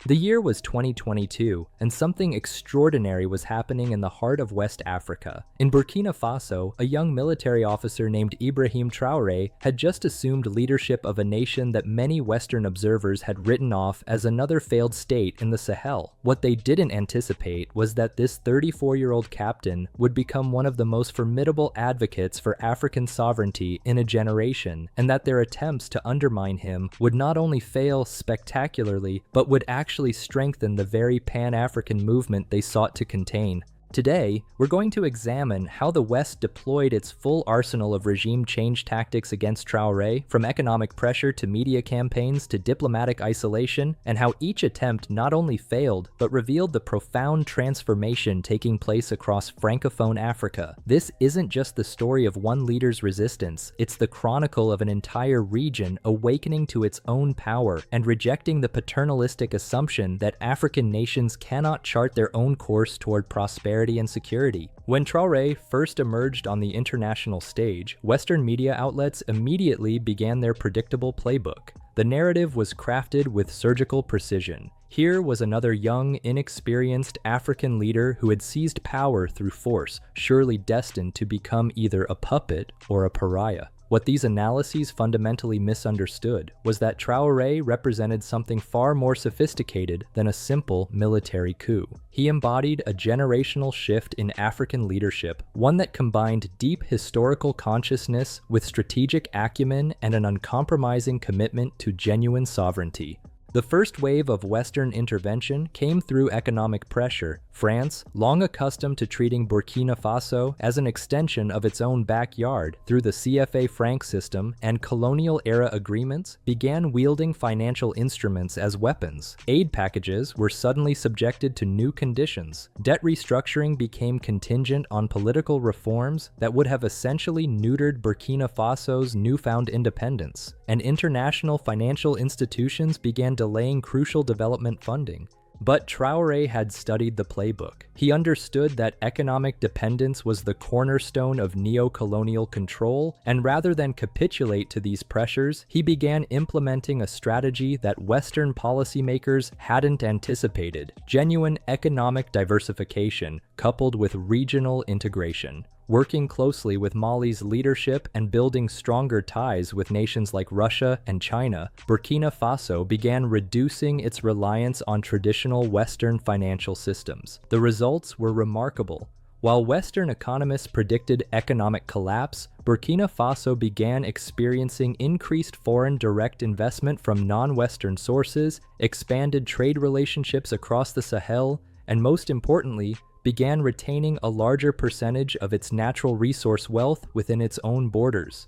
The year was 2022, and something extraordinary was happening in the heart of West Africa. In Burkina Faso, a young military officer named Ibrahim Traoré had just assumed leadership of a nation that many Western observers had written off as another failed state in the Sahel. What they didn't anticipate was that this 34-year-old captain would become one of the most formidable advocates for African sovereignty in a generation, and that their attempts to undermine him would not only fail spectacularly, but would actually strengthen the very Pan-African movement they sought to contain. Today, we're going to examine how the West deployed its full arsenal of regime change tactics against Traoré, from economic pressure to media campaigns to diplomatic isolation, and how each attempt not only failed, but revealed the profound transformation taking place across Francophone Africa. This isn't just the story of one leader's resistance, it's the chronicle of an entire region awakening to its own power and rejecting the paternalistic assumption that African nations cannot chart their own course toward prosperity and security. When Traoré first emerged on the international stage, Western media outlets immediately began their predictable playbook. The narrative was crafted with surgical precision. Here was another young, inexperienced African leader who had seized power through force, surely destined to become either a puppet or a pariah. What these analyses fundamentally misunderstood was that Traoré represented something far more sophisticated than a simple military coup. He embodied a generational shift in African leadership, one that combined deep historical consciousness with strategic acumen and an uncompromising commitment to genuine sovereignty. The first wave of Western intervention came through economic pressure. France, long accustomed to treating Burkina Faso as an extension of its own backyard through the CFA franc system and colonial-era agreements, began wielding financial instruments as weapons. Aid packages were suddenly subjected to new conditions. Debt restructuring became contingent on political reforms that would have essentially neutered Burkina Faso's newfound independence, and international financial institutions began delaying crucial development funding. But Traoré had studied the playbook. He understood that economic dependence was the cornerstone of neocolonial control, and rather than capitulate to these pressures, he began implementing a strategy that Western policymakers hadn't anticipated: genuine economic diversification coupled with regional integration. Working closely with Mali's leadership and building stronger ties with nations like Russia and China, Burkina Faso began reducing its reliance on traditional Western financial systems. The results were remarkable. While Western economists predicted economic collapse, Burkina Faso began experiencing increased foreign direct investment from non-Western sources, expanded trade relationships across the Sahel, and most importantly, began retaining a larger percentage of its natural resource wealth within its own borders.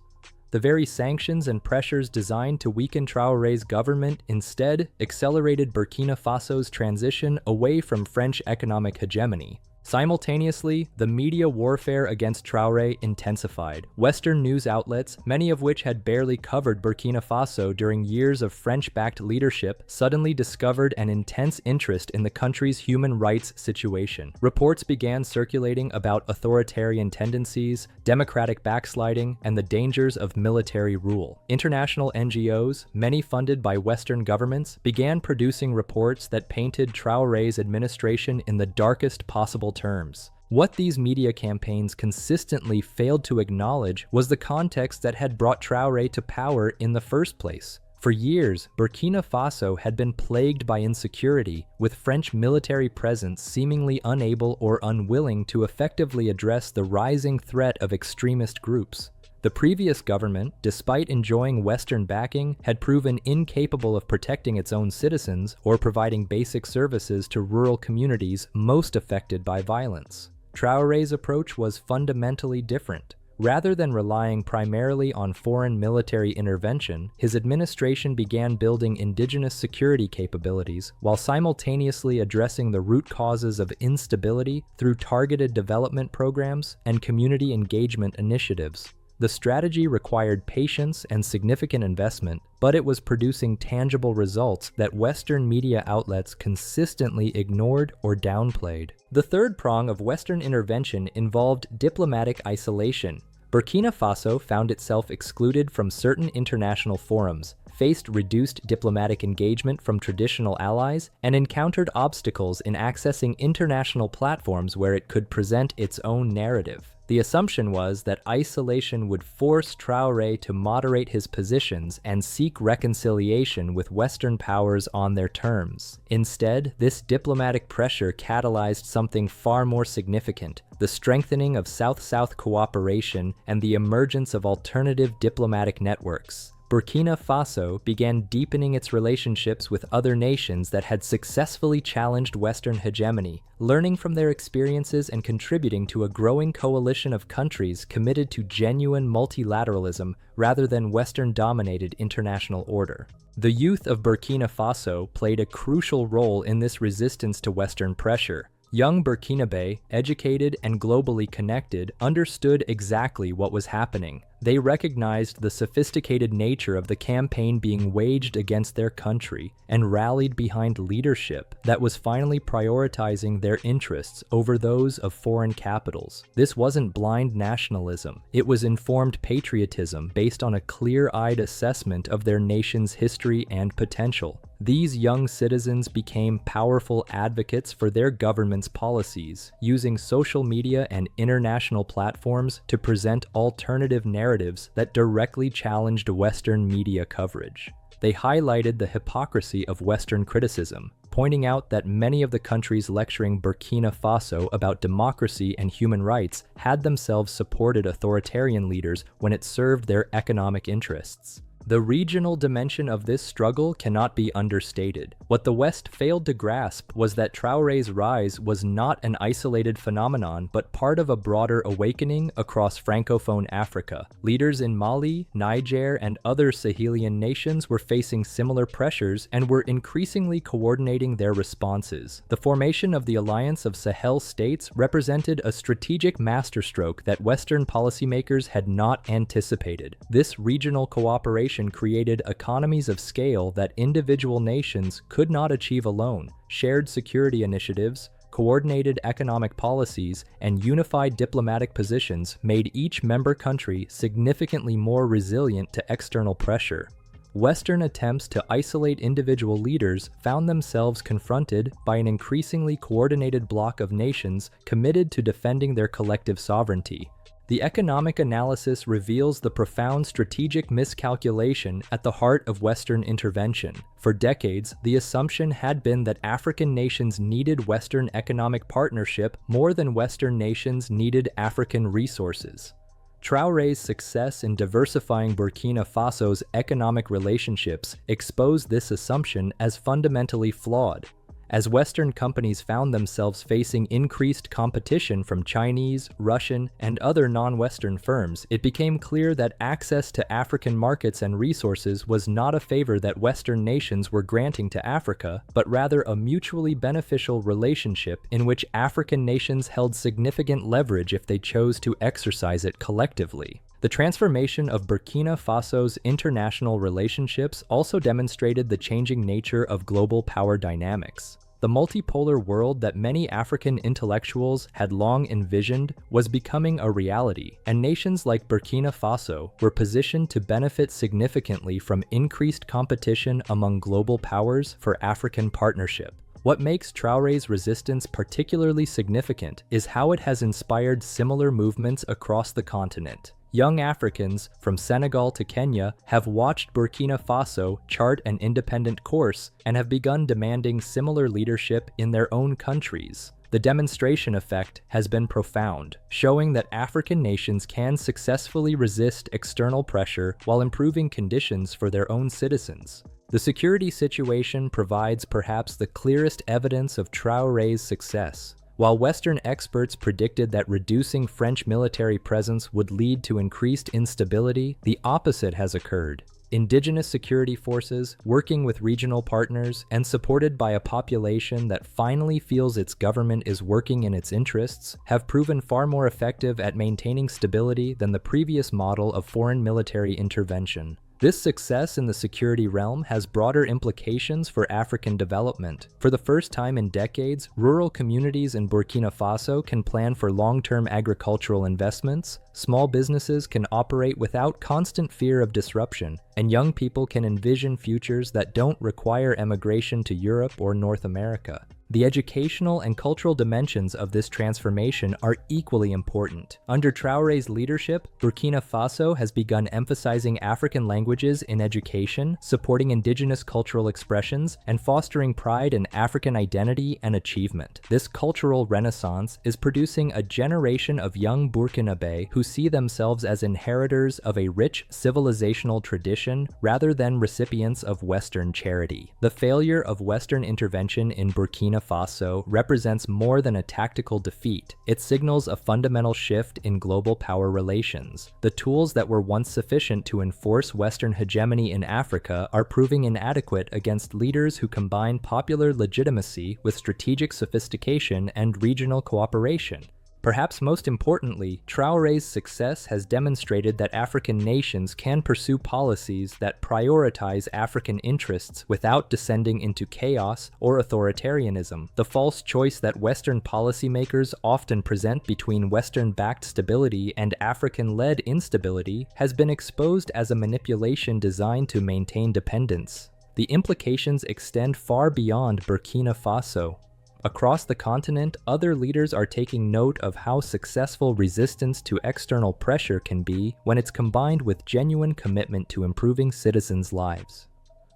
The very sanctions and pressures designed to weaken Traoré's government instead accelerated Burkina Faso's transition away from French economic hegemony. Simultaneously, the media warfare against Traoré intensified. Western news outlets, many of which had barely covered Burkina Faso during years of French-backed leadership, suddenly discovered an intense interest in the country's human rights situation. Reports began circulating about authoritarian tendencies, democratic backsliding, and the dangers of military rule. International NGOs, many funded by Western governments, began producing reports that painted Traoré's administration in the darkest possible terms. What these media campaigns consistently failed to acknowledge was the context that had brought Traoré to power in the first place. For years, Burkina Faso had been plagued by insecurity, with French military presence seemingly unable or unwilling to effectively address the rising threat of extremist groups. The previous government, despite enjoying Western backing, had proven incapable of protecting its own citizens or providing basic services to rural communities most affected by violence. Traoré's approach was fundamentally different. Rather than relying primarily on foreign military intervention, his administration began building indigenous security capabilities while simultaneously addressing the root causes of instability through targeted development programs and community engagement initiatives. The strategy required patience and significant investment, but it was producing tangible results that Western media outlets consistently ignored or downplayed. The third prong of Western intervention involved diplomatic isolation. Burkina Faso found itself excluded from certain international forums, faced reduced diplomatic engagement from traditional allies, and encountered obstacles in accessing international platforms where it could present its own narrative. The assumption was that isolation would force Traoré to moderate his positions and seek reconciliation with Western powers on their terms. Instead, this diplomatic pressure catalyzed something far more significant: the strengthening of South-South cooperation and the emergence of alternative diplomatic networks. Burkina Faso began deepening its relationships with other nations that had successfully challenged Western hegemony, learning from their experiences and contributing to a growing coalition of countries committed to genuine multilateralism rather than Western-dominated international order. The youth of Burkina Faso played a crucial role in this resistance to Western pressure. Young Burkinabe, educated and globally connected, understood exactly what was happening. They recognized the sophisticated nature of the campaign being waged against their country and rallied behind leadership that was finally prioritizing their interests over those of foreign capitals. This wasn't blind nationalism. It was informed patriotism based on a clear-eyed assessment of their nation's history and potential. These young citizens became powerful advocates for their government's policies, using social media and international platforms to present alternative narratives that directly challenged Western media coverage. They highlighted the hypocrisy of Western criticism, pointing out that many of the countries lecturing Burkina Faso about democracy and human rights had themselves supported authoritarian leaders when it served their economic interests. The regional dimension of this struggle cannot be understated. What the West failed to grasp was that Traoré's rise was not an isolated phenomenon, but part of a broader awakening across Francophone Africa. Leaders in Mali, Niger, and other Sahelian nations were facing similar pressures and were increasingly coordinating their responses. The formation of the Alliance of Sahel States represented a strategic masterstroke that Western policymakers had not anticipated. This regional cooperation created economies of scale that individual nations could not achieve alone. Shared security initiatives, coordinated economic policies, and unified diplomatic positions made each member country significantly more resilient to external pressure. Western attempts to isolate individual leaders found themselves confronted by an increasingly coordinated bloc of nations committed to defending their collective sovereignty. The economic analysis reveals the profound strategic miscalculation at the heart of Western intervention. For decades, the assumption had been that African nations needed Western economic partnership more than Western nations needed African resources. Traoré's success in diversifying Burkina Faso's economic relationships exposed this assumption as fundamentally flawed. As Western companies found themselves facing increased competition from Chinese, Russian, and other non-Western firms, it became clear that access to African markets and resources was not a favor that Western nations were granting to Africa, but rather a mutually beneficial relationship in which African nations held significant leverage if they chose to exercise it collectively. The transformation of Burkina Faso's international relationships also demonstrated the changing nature of global power dynamics. The multipolar world that many African intellectuals had long envisioned was becoming a reality, and nations like Burkina Faso were positioned to benefit significantly from increased competition among global powers for African partnership. What makes Traoré's resistance particularly significant is how it has inspired similar movements across the continent. Young Africans, from Senegal to Kenya, have watched Burkina Faso chart an independent course and have begun demanding similar leadership in their own countries. The demonstration effect has been profound, showing that African nations can successfully resist external pressure while improving conditions for their own citizens. The security situation provides perhaps the clearest evidence of Traoré's success. While Western experts predicted that reducing French military presence would lead to increased instability, the opposite has occurred. Indigenous security forces, working with regional partners, and supported by a population that finally feels its government is working in its interests, have proven far more effective at maintaining stability than the previous model of foreign military intervention. This success in the security realm has broader implications for African development. For the first time in decades, rural communities in Burkina Faso can plan for long-term agricultural investments, small businesses can operate without constant fear of disruption, and young people can envision futures that don't require emigration to Europe or North America. The educational and cultural dimensions of this transformation are equally important. Under Traoré's leadership, Burkina Faso has begun emphasizing African languages in education, supporting indigenous cultural expressions, and fostering pride in African identity and achievement. This cultural renaissance is producing a generation of young Burkinabé who see themselves as inheritors of a rich civilizational tradition rather than recipients of Western charity. The failure of Western intervention in Burkina Faso represents more than a tactical defeat. It signals a fundamental shift in global power relations. The tools that were once sufficient to enforce Western hegemony in Africa are proving inadequate against leaders who combine popular legitimacy with strategic sophistication and regional cooperation. Perhaps most importantly, Traoré's success has demonstrated that African nations can pursue policies that prioritize African interests without descending into chaos or authoritarianism. The false choice that Western policymakers often present between Western-backed stability and African-led instability has been exposed as a manipulation designed to maintain dependence. The implications extend far beyond Burkina Faso. Across the continent, other leaders are taking note of how successful resistance to external pressure can be when it's combined with genuine commitment to improving citizens' lives.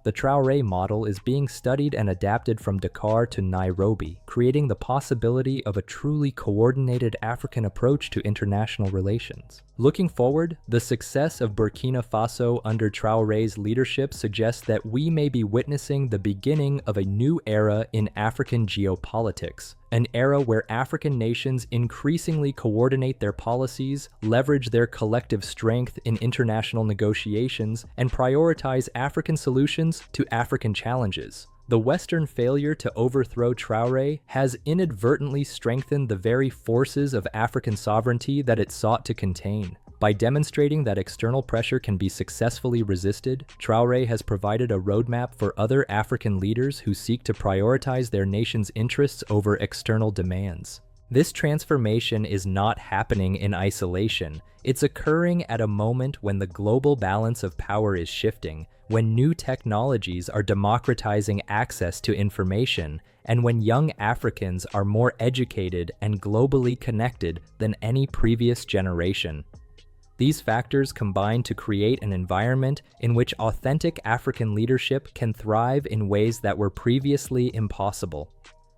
The Traoré model is being studied and adapted from Dakar to Nairobi, creating the possibility of a truly coordinated African approach to international relations. Looking forward, the success of Burkina Faso under Traoré's leadership suggests that we may be witnessing the beginning of a new era in African geopolitics, an era where African nations increasingly coordinate their policies, leverage their collective strength in international negotiations, and prioritize African solutions to African challenges. The Western failure to overthrow Traoré has inadvertently strengthened the very forces of African sovereignty that it sought to contain. By demonstrating that external pressure can be successfully resisted, Traoré has provided a roadmap for other African leaders who seek to prioritize their nation's interests over external demands. This transformation is not happening in isolation. It's occurring at a moment when the global balance of power is shifting, when new technologies are democratizing access to information, and when young Africans are more educated and globally connected than any previous generation. These factors combine to create an environment in which authentic African leadership can thrive in ways that were previously impossible.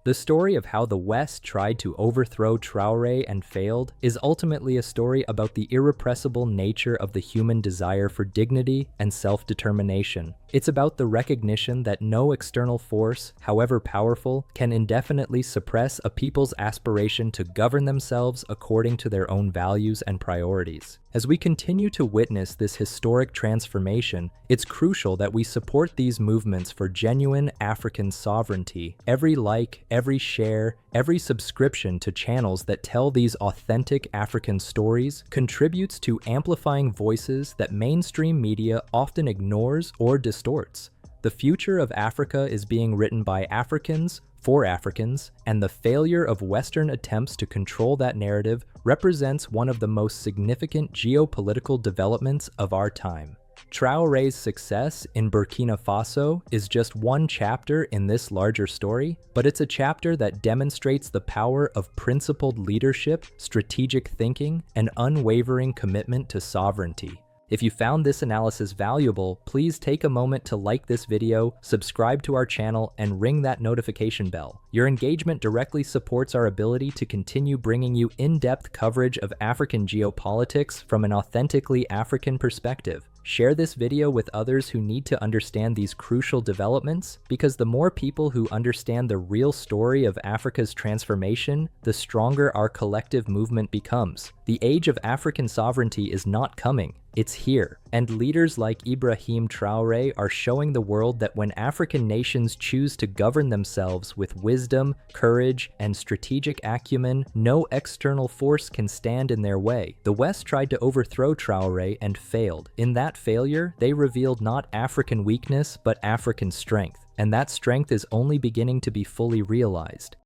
The story of how the West tried to overthrow Traoré and failed is ultimately a story about the irrepressible nature of the human desire for dignity and self-determination. It's about the recognition that no external force, however powerful, can indefinitely suppress a people's aspiration to govern themselves according to their own values and priorities. As we continue to witness this historic transformation, it's crucial that we support these movements for genuine African sovereignty. Every like, every share, every subscription to channels that tell these authentic African stories contributes to amplifying voices that mainstream media often ignores or distorts. The future of Africa is being written by Africans, for Africans, and the failure of Western attempts to control that narrative represents one of the most significant geopolitical developments of our time. Traoré's success in Burkina Faso is just one chapter in this larger story, but it's a chapter that demonstrates the power of principled leadership, strategic thinking, and unwavering commitment to sovereignty. If you found this analysis valuable, please take a moment to like this video, subscribe to our channel, and ring that notification bell. Your engagement directly supports our ability to continue bringing you in-depth coverage of African geopolitics from an authentically African perspective. Share this video with others who need to understand these crucial developments, because the more people who understand the real story of Africa's transformation, the stronger our collective movement becomes. The age of African sovereignty is not coming. It's here, and leaders like Ibrahim Traoré are showing the world that when African nations choose to govern themselves with wisdom, courage, and strategic acumen, no external force can stand in their way. The West tried to overthrow Traoré and failed. In that failure, they revealed not African weakness, but African strength, and that strength is only beginning to be fully realized.